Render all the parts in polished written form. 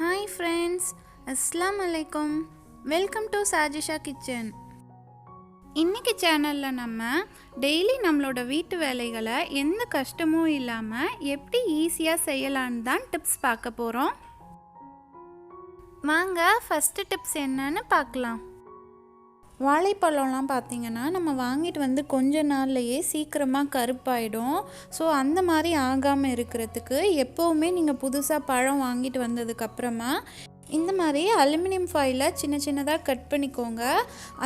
Hi friends, அஸ்ஸலாமு அலைக்கும். Welcome to Sajisha kitchen. இன்றைக்கி சேனலில் நம்ம டெய்லி நம்மளோட வீட்டு வேலைகளை எந்த கஷ்டமும் இல்லாமல் எப்படி ஈஸியாக செய்யலான்னு தான் டிப்ஸ் பார்க்க போகிறோம். வாங்க ஃபஸ்ட்டு டிப்ஸ் என்னன்னு பார்க்கலாம். வாழைப்பழம்லாம் பார்த்திங்கன்னா நம்ம வாங்கிட்டு வந்து கொஞ்ச நாள்லையே சீக்கிரமாக கருப்பாயிடும். ஸோ அந்த மாதிரி ஆகாமல் இருக்கிறதுக்கு எப்போவுமே நீங்கள் புதுசாக பழம் வாங்கிட்டு வந்ததுக்கப்புறமா இந்த மாதிரி அலுமினியம் ஃபாயிலை சின்ன சின்னதாக கட் பண்ணிக்கோங்க.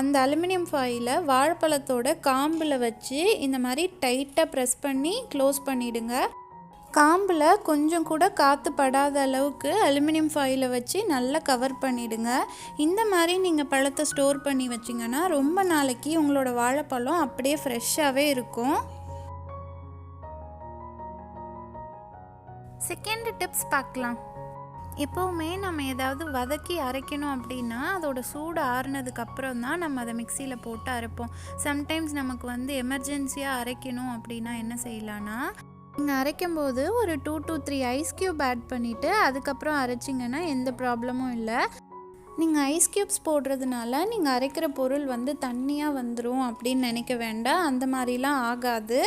அந்த அலுமினியம் ஃபாயிலை வாழைப்பழத்தோட காம்பில் வச்சு இந்த மாதிரி டைட்டாக ப்ரெஸ் பண்ணி க்ளோஸ் பண்ணிவிடுங்க. காம்பில் கொஞ்சம் கூட காற்று படாத அளவுக்கு அலுமினியம் ஃபாயிலை வச்சு நல்லா கவர் பண்ணிவிடுங்க. இந்த மாதிரி நீங்கள் பழத்தை ஸ்டோர் பண்ணி வச்சிங்கன்னா ரொம்ப நாளைக்கு உங்களோட வாழைப்பழம் அப்படியே ஃப்ரெஷ்ஷாகவே இருக்கும். செகண்ட் டிப்ஸ் பார்க்கலாம். எப்போவுமே நம்ம ஏதாவது வதக்கி அரைக்கணும் அப்படின்னா அதோட சூடு ஆறுனதுக்கப்புறம் தான் நம்ம அதை மிக்சியில் போட்டு அரைப்போம். சம்டைம்ஸ் நமக்கு எமர்ஜென்சியாக அரைக்கணும் அப்படின்னா என்ன செய்யலான்னா, நீங்கள் அரைக்கும்போது ஒரு 2 to 3 ஐஸ் க்யூப் ஆட் பண்ணிவிட்டு அதுக்கப்புறம் அரைச்சிங்கன்னா எந்த ப்ராப்ளமும் இல்லை. நீங்கள் ஐஸ் க்யூப்ஸ் போடுறதுனால நீங்கள் அரைக்கிற பொருள் தண்ணியாக வந்துடும் அப்படின்னு நினைக்க வேண்டாம். அந்த மாதிரிலாம் ஆகாது.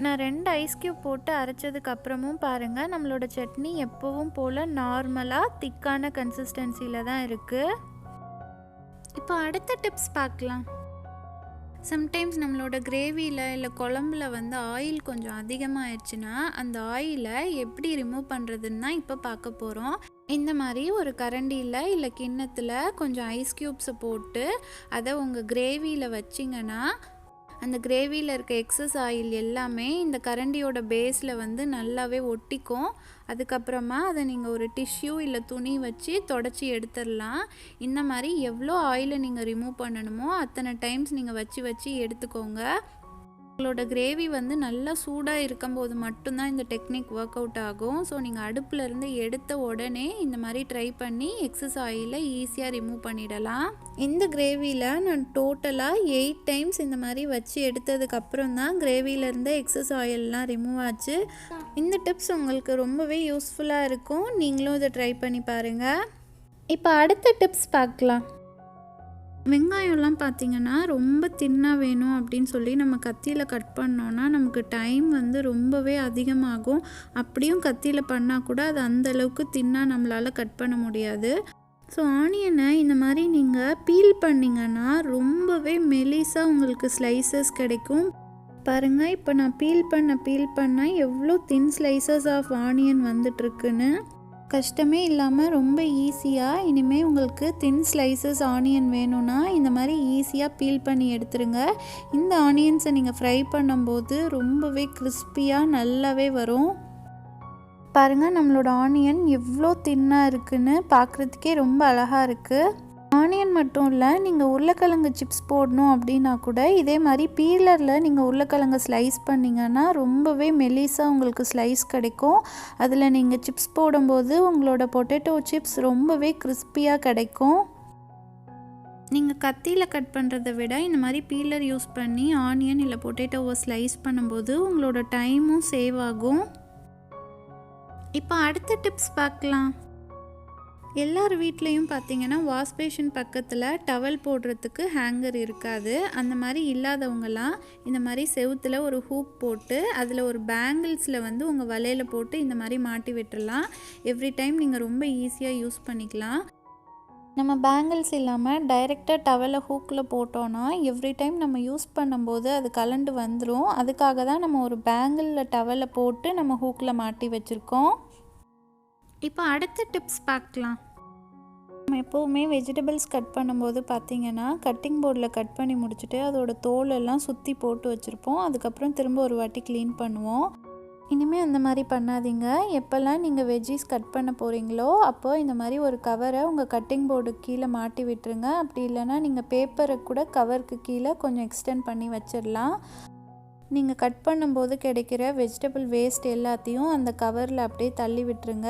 நான் 2 ஐஸ் க்யூப் போட்டு அரைச்சதுக்கப்புறமும் பாருங்கள், நம்மளோட சட்னி எப்பவும் போல் நார்மலாக திக்கான கன்சிஸ்டன்சியில் தான் இருக்குது. இப்போ அடுத்த டிப்ஸ் பார்க்கலாம். சம்டைம்ஸ் நம்மளோட கிரேவியில் இல்லை குழம்புல ஆயில் கொஞ்சம் அதிகமாகிடுச்சுன்னா அந்த ஆயிலை எப்படி ரிமூவ் பண்ணுறதுன்னு தான் இப்போ பார்க்க போகிறோம். இந்த மாதிரி ஒரு கரண்டியில் இல்லை கிண்ணத்தில் கொஞ்சம் ஐஸ் க்யூப்ஸை போட்டு அதை உங்கள் கிரேவியில் வச்சிங்கன்னா அந்த கிரேவியில் இருக்க எக்ஸஸ் ஆயில் எல்லாமே இந்த கரண்டியோட பேஸில் நல்லாவே ஒட்டிக்கும். அதுக்கப்புறமா அதை நீங்கள் ஒரு டிஷ்யூ இல்லை துணி வச்சு தொடச்சி எடுத்துடலாம். இந்த மாதிரி எவ்வளோ ஆயிலை நீங்கள் ரிமூவ் பண்ணணுமோ அத்தனை டைம்ஸ் நீங்கள் வச்சு எடுத்துக்கோங்க. உங்களோட கிரேவி நல்லா சூடாக இருக்கும்போது மட்டும்தான் இந்த டெக்னிக் ஒர்க் அவுட் ஆகும். ஸோ நீங்கள் அடுப்புலேருந்து எடுத்த உடனே இந்த மாதிரி ட்ரை பண்ணி எக்ஸஸ் ஆயிலை ஈஸியாக ரிமூவ் பண்ணிடலாம். இந்த கிரேவியில் நான் டோட்டலாக 8 டைம்ஸ் இந்த மாதிரி வச்சு எடுத்ததுக்கப்புறம் தான் கிரேவியிலேருந்து எக்ஸஸ் ஆயிலெலாம் ரிமூவ் ஆச்சு. இந்த டிப்ஸ் உங்களுக்கு ரொம்பவே யூஸ்ஃபுல்லாக இருக்கும். நீங்களும் இதை ட்ரை பண்ணி பாருங்கள். இப்போ அடுத்த டிப்ஸ் பார்க்கலாம். வெங்காயம்லாம் பார்த்திங்கன்னா ரொம்ப தின்னாக வேணும் அப்படின்னு சொல்லி நம்ம கத்தியில் கட் பண்ணோன்னா நமக்கு டைம் ரொம்பவே அதிகமாகும். அப்படியும் கத்தியில் பண்ணால் கூட அது அந்தளவுக்கு தின்னாக நம்மளால் கட் பண்ண முடியாது. ஸோ ஆனியனை இந்த மாதிரி நீங்கள் பீல் பண்ணிங்கன்னா ரொம்பவே மெலிசாக உங்களுக்கு ஸ்லைசஸ் கிடைக்கும். பாருங்கள், இப்போ நான் பீல் பண்ண எவ்வளோ தின் ஸ்லைசஸ் ஆஃப் ஆனியன் வந்துட்டுருக்குன்னு. கஷ்டமே இல்லாமல் ரொம்ப ஈஸியாக இனிமேல் உங்களுக்கு தின் ஸ்லைசஸ் ஆனியன் வேணும்னா இந்த மாதிரி ஈஸியாக பீல் பண்ணி எடுத்துருங்க. இந்த ஆனியன்ஸை நீங்கள் ஃப்ரை பண்ணும்போது ரொம்பவே கிறிஸ்பியாக நல்லாவே வரும். பாருங்கள், நம்மளோட ஆனியன் எவ்வளோ தின்னாக இருக்குன்னு பார்க்குறதுக்கே ரொம்ப அழகாக இருக்குது. ஆனியன் மட்டும் இல்லை, நீங்கள் உருளைக்கிழங்கு சிப்ஸ் போடணும் அப்படின்னா கூட இதே மாதிரி பீலரில் நீங்கள் உருளைக்கிழங்கு ஸ்லைஸ் பண்ணிங்கன்னா ரொம்பவே மெலிசாக உங்களுக்கு ஸ்லைஸ் கிடைக்கும். அதில் நீங்கள் சிப்ஸ் போடும்போது உங்களோட பொட்டேட்டோ சிப்ஸ் ரொம்பவே கிறிஸ்பியாக கிடைக்கும். நீங்கள் கத்தியில் கட் பண்ணுறதை விட இந்த மாதிரி பீலர் யூஸ் பண்ணி ஆனியன் இல்லை பொட்டேட்டோவை ஸ்லைஸ் பண்ணும்போது உங்களோட டைமும் சேவ் ஆகும். இப்போ அடுத்த டிப்ஸ் பார்க்கலாம். எல்லார் வீட்லேயும் பார்த்திங்கன்னா வாஷ் பேஷன் பக்கத்தில் டவல் போடுறதுக்கு ஹேங்கர் இருக்காது. அந்த மாதிரி இல்லாதவங்கலாம் இந்த மாதிரி செவுத்தில் ஒரு ஹூக் போட்டு அதில் ஒரு பேங்கிள்ஸில் உங்கள் வலையில் போட்டு இந்த மாதிரி மாட்டி விட்டுறலாம். எவ்ரி டைம் நீங்கள் ரொம்ப ஈஸியாக யூஸ் பண்ணிக்கலாம். நம்ம பேங்கிள்ஸ் இல்லாமல் டைரெக்டாக டவலை ஹூக்கில் போட்டோன்னா எவ்ரி டைம் நம்ம யூஸ் பண்ணும்போது அது கலண்டு வந்துடும். அதுக்காக தான் நம்ம ஒரு பேங்கிளில் டவலை போட்டு நம்ம ஹூக்கில் மாட்டி வச்சுருக்கோம். இப்போ அடுத்த டிப்ஸ் பார்க்கலாம். நம்ம எப்போவுமே வெஜிடபிள்ஸ் கட் பண்ணும்போது பார்த்திங்கன்னா கட்டிங் போர்டில் கட் பண்ணி முடிச்சுட்டு அதோட தோலெல்லாம் சுற்றி போட்டு வச்சுருப்போம். அதுக்கப்புறம் திரும்ப ஒரு வாட்டி க்ளீன் பண்ணுவோம். இனிமேல் அந்த மாதிரி பண்ணாதீங்க. எப்போல்லாம் நீங்கள் வெஜ்ஜீஸ் கட் பண்ண போகிறீங்களோ அப்போது இந்த மாதிரி ஒரு கவரை உங்கள் கட்டிங் போர்டுக்கு கீழே மாட்டி விட்டுருங்க. அப்படி இல்லைன்னா நீங்கள் பேப்பரை கூட கவருக்கு கீழே கொஞ்சம் எக்ஸ்டெண்ட் பண்ணி வச்சிடலாம். நீங்கள் கட் பண்ணும்போது கிடைக்கிற வெஜிடபிள் வேஸ்ட் எல்லாத்தையும் அந்த கவரில் அப்படியே தள்ளி விட்டுருங்க.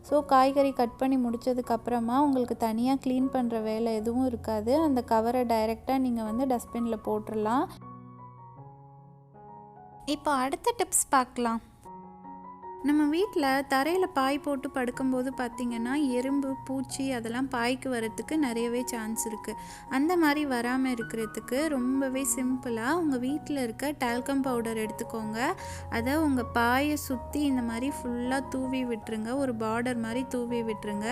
ஸோ காய்கறி கட் பண்ணி முடித்ததுக்கப்புறமா உங்களுக்கு தனியாக க்ளீன் பண்ணுற வேலை எதுவும் இருக்காது. அந்த கவரை டைரெக்டாக நீங்கள் டஸ்ட்பினில் போட்டுடலாம். இப்போ அடுத்த டிப்ஸ் பார்க்கலாம். நம்ம வீட்டில் தரையில் பாய் போட்டு படுக்கும்போது பார்த்திங்கன்னா எறும்பு பூச்சி அதெல்லாம் பாய்க்கு வரத்துக்கு நிறையவே சான்ஸ் இருக்குது. அந்த மாதிரி வராமல் இருக்கிறதுக்கு ரொம்பவே சிம்பிளாக உங்கள் வீட்டில் இருக்க டால்கம் பவுடர் எடுத்துக்கோங்க. அதை உங்கள் பாயை சுற்றி இந்த மாதிரி ஃபுல்லாக தூவி விட்டுருங்க, ஒரு பார்டர் மாதிரி தூவி விட்டுருங்க.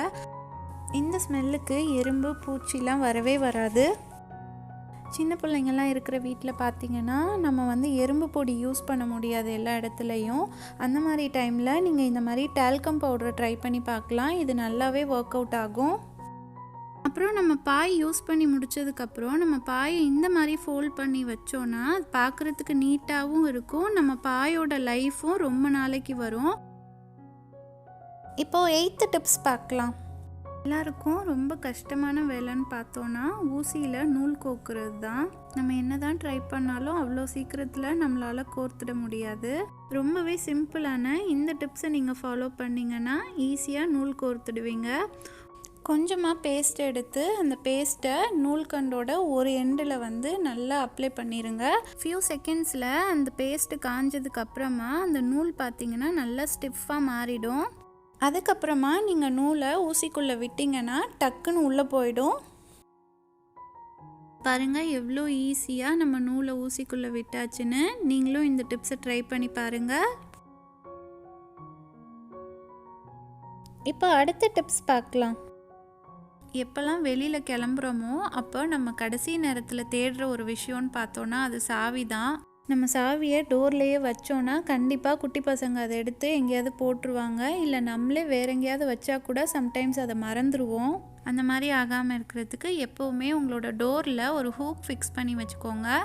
இந்த ஸ்மெல்லுக்கு எறும்பு பூச்சிலாம் வரவே வராது. சின்ன பிள்ளைங்கள்லாம் இருக்கிற வீட்டில் பார்த்திங்கன்னா நம்ம எறும்பு பொடி யூஸ் பண்ண முடியாது எல்லா இடத்துலையும். அந்த மாதிரி டைமில் நீங்கள் இந்த மாதிரி டால்கம் பவுடரை ட்ரை பண்ணி பார்க்கலாம். இது நல்லாவே ஒர்க் அவுட் ஆகும். அப்புறம் நம்ம பாய் யூஸ் பண்ணி முடித்ததுக்கப்புறம் நம்ம பாயை இந்த மாதிரி ஃபோல்ட் பண்ணி வச்சோன்னா அது பார்க்குறதுக்கு நீட்டாகவும் இருக்கும். நம்ம பாயோட லைஃப்பும் ரொம்ப நாளைக்கு வரும். இப்போது 8th டிப்ஸ் பார்க்கலாம். எல்லாருக்கும் ரொம்ப கஷ்டமான வேலைன்னு பார்த்தோன்னா ஊசியில் நூல் கோக்குறது தான். நம்ம என்ன தான் ட்ரை பண்ணாலும் அவ்வளோ சீக்கிரத்தில் நம்மளால் கோர்த்துட முடியாது. ரொம்பவே சிம்பிளான இந்த டிப்ஸை நீங்கள் ஃபாலோ பண்ணிங்கன்னா ஈஸியாக நூல் கோர்த்துடுவீங்க. கொஞ்சமாக பேஸ்ட் எடுத்து அந்த பேஸ்ட்டை நூல்கண்டோட ஒரு எண்டில் நல்லா அப்ளை பண்ணிடுங்க. ஃபியூ செகண்ட்ஸில் அந்த பேஸ்ட்டு காஞ்சதுக்கப்புறமா அந்த நூல் பார்த்திங்கன்னா நல்லா ஸ்டிஃபாக மாறிடும். அதுக்கப்புறமா நீங்கள் நூலை ஊசிக்குள்ளே விட்டிங்கன்னா டக்குன்னு உள்ளே போயிடும். பாருங்கள் எவ்வளோ ஈஸியாக நம்ம நூலை ஊசிக்குள்ளே விட்டாச்சுன்னு. நீங்களும் இந்த டிப்ஸை ட்ரை பண்ணி பாருங்கள். இப்போ அடுத்த டிப்ஸ் பார்க்கலாம். எப்போல்லாம் வெளியில் கிளம்புறோமோ அப்போ நம்ம கடைசி நேரத்தில் தேடுற ஒரு விஷயம்னு பார்த்தோன்னா அது சாவி தான். நம்ம சாவியை டோர்லேயே வச்சோன்னா கண்டிப்பாக குட்டி பசங்க அதை எடுத்து எங்கேயாவது போட்டுருவாங்க. இல்லை நம்மளே வேற எங்கேயாவது வச்சா கூட சம்டைம்ஸ் அதை மறந்துடுவோம். அந்த மாதிரி ஆகாமல் இருக்கிறதுக்கு எப்போவுமே உங்களோட டோரில் ஒரு ஹூக் ஃபிக்ஸ் பண்ணி வச்சுக்கோங்க.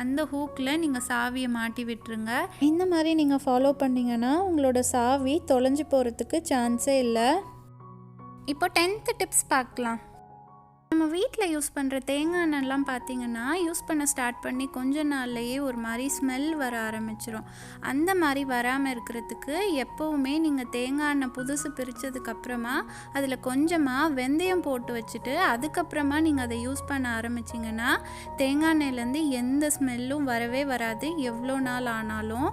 அந்த ஹூக்கில் நீங்கள் சாவியை மாட்டி விட்டுருங்க. இந்த மாதிரி நீங்கள் ஃபாலோ பண்ணிங்கன்னா உங்களோட சாவி தொலைஞ்சு போகிறதுக்கு சான்ஸே இல்லை. இப்போ 10th டிப்ஸ் பார்க்கலாம். நம்ம வீட்டில் யூஸ் பண்ணுற தேங்காய் எண்ணெய்லாம் பார்த்திங்கன்னா யூஸ் பண்ண ஸ்டார்ட் பண்ணி கொஞ்ச நாள்லையே ஒரு மாதிரி ஸ்மெல் வர ஆரம்பிச்சிடும். அந்த மாதிரி வராமல் இருக்கிறதுக்கு எப்போவுமே நீங்கள் தேங்காய் எண்ணெய் புதுசு பிரித்ததுக்கப்புறமா அதில் கொஞ்சமாக வெந்தயம் போட்டு வச்சுட்டு அதுக்கப்புறமா நீங்கள் அதை யூஸ் பண்ண ஆரம்பிச்சிங்கன்னா தேங்காய் எண்ணெயிலேருந்து எந்த ஸ்மெல்லும் வரவே வராது எவ்வளோ நாள் ஆனாலும்.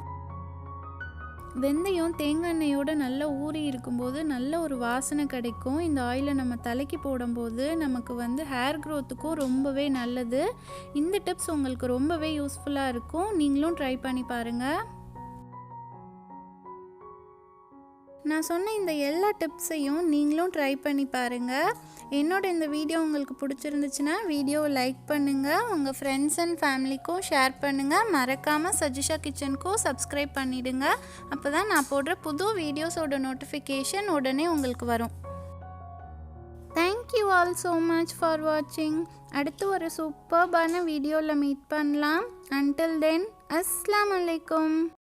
வெந்தயம் தேங்காய் எண்ணெயோடு நல்லா ஊறி இருக்கும்போது நல்ல ஒரு வாசனை கிடைக்கும். இந்த ஆயிலை நம்ம தலைக்கு போடும்போது நமக்கு ஹேர் க்ரோத்துக்கும் ரொம்பவே நல்லது. இந்த டிப்ஸ் உங்களுக்கு ரொம்பவே யூஸ்ஃபுல்லாக இருக்கும். நீங்களும் ட்ரை பண்ணி பாருங்கள். நான் சொன்ன இந்த எல்லா டிப்ஸையும் நீங்களும் ட்ரை பண்ணி பாருங்கள். என்னோட இந்த வீடியோ உங்களுக்கு பிடிச்சிருந்துச்சுன்னா வீடியோவை லைக் பண்ணுங்கள், உங்கள் ஃப்ரெண்ட்ஸ் அண்ட் ஃபேமிலிக்கும் ஷேர் பண்ணுங்கள். மறக்காமல் சஜிஷா கிச்சனுக்கும் சப்ஸ்கிரைப் பண்ணிவிடுங்க. அப்போ தான் நான் போடுற புது வீடியோஸோட நோட்டிஃபிகேஷன் உடனே உங்களுக்கு வரும். Thank you all so much for வாட்சிங். அடுத்து ஒரு சூப்பர்பான வீடியோவில் மீட் பண்ணலாம். அன்டில் தென் அஸ்ஸலாமு அலைக்கும்.